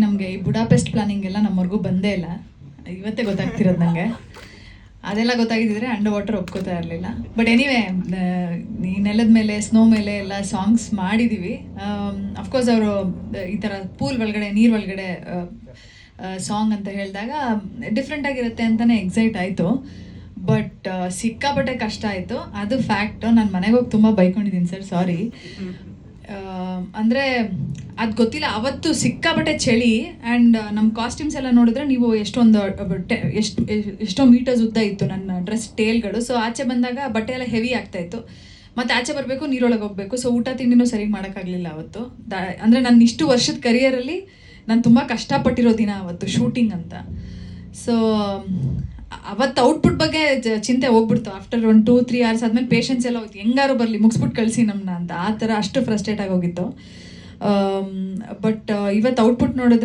ನಮಗೆ ಈ Budapest planning ಎಲ್ಲ ನಮ್ಮವರೆಗೂ ಬಂದೇ ಇಲ್ಲ. ಇವತ್ತೇ ಗೊತ್ತಾಗ್ತಿರೋದು ನನಗೆ. ಅದೆಲ್ಲ ಗೊತ್ತಾಗಿದ್ದರೆ ಅಂಡರ್ ವಾಟರ್ ಒಪ್ಕೋತಾ ಇರಲಿಲ್ಲ. ಬಟ್ ಎನಿವೇ, ಈ ನೆಲದ ಮೇಲೆ ಸ್ನೋ ಮೇಲೆ ಎಲ್ಲ ಸಾಂಗ್ಸ್ ಮಾಡಿದ್ದೀವಿ. ಅಫ್ಕೋರ್ಸ್ ಅವರು ಈ ಥರ ಪೂಲ್ ಒಳಗಡೆ ನೀರು ಒಳಗಡೆ ಸಾಂಗ್ ಅಂತ ಹೇಳಿದಾಗ ಡಿಫ್ರೆಂಟ್ ಆಗಿರುತ್ತೆ ಅಂತಲೇ ಎಕ್ಸೈಟ್ ಆಯಿತು. ಬಟ್ ಸಿಕ್ಕಾಪಟ್ಟೆ ಕಷ್ಟ ಆಯಿತು, ಅದು ಫ್ಯಾಕ್ಟ್. ನಾನು ಮನೆಗೆ ಹೋಗಿ ತುಂಬ ಬೈಕೊಂಡಿದ್ದೀನಿ ಸರ್, ಸಾರಿ. ಅಂದರೆ ಅದು ಗೊತ್ತಿಲ್ಲ, ಅವತ್ತು ಸಿಕ್ಕಾಪಟ್ಟೆ ಚಳಿ. ಆ್ಯಂಡ್ ನಮ್ಮ ಕಾಸ್ಟ್ಯೂಮ್ಸ್ ಎಲ್ಲ ನೋಡಿದ್ರೆ ನೀವು ಎಷ್ಟೋ ಮೀಟರ್ಸ್ ಉದ್ದ ಇತ್ತು ನನ್ನ ಡ್ರೆಸ್ ಟೇಲ್ಗಳು. ಸೊ ಆಚೆ ಬಂದಾಗ ಬಟ್ಟೆ ಎಲ್ಲ ಹೆವಿ ಆಗ್ತಾಯಿತ್ತು. ಮತ್ತು ಆಚೆ ಬರಬೇಕು, ನೀರೊಳಗೆ ಹೋಗಬೇಕು. ಸೊ ಊಟ ತಿಂಡಿನೂ ಸರಿಗೆ ಮಾಡೋಕ್ಕಾಗಲಿಲ್ಲ ಅವತ್ತು. ಅಂದರೆ ನನ್ನ ಇಷ್ಟು ವರ್ಷದ ಕರಿಯರಲ್ಲಿ ನಾನು ತುಂಬ ಕಷ್ಟಪಟ್ಟಿರೋ ದಿನ ಅವತ್ತು ಶೂಟಿಂಗ್ ಅಂತ. ಸೊ ಅವತ್ತು ಔಟ್ಪುಟ್ ಬಗ್ಗೆ ಚಿಂತೆ ಹೋಗ್ಬಿಡ್ತು. ಆಫ್ಟರ್ 1-2-3 hours ಆದಮೇಲೆ ಪೇಷನ್ಸ್ ಎಲ್ಲ ಹೋಯ್ತು, ಹೆಂಗಾರು ಬರಲಿ ಮುಗಿಸ್ಬಿಟ್ಟು ಕಳಿಸಿ ನಮ್ಮನ್ನ ಅಂತ. ಆ ಥರ ಅಷ್ಟು ಫ್ರಸ್ಟ್ರೇಟ್ ಆಗೋಗಿತ್ತು. ಬಟ್ ಇವತ್ತು ಔಟ್ಪುಟ್ ನೋಡಿದ್ರೆ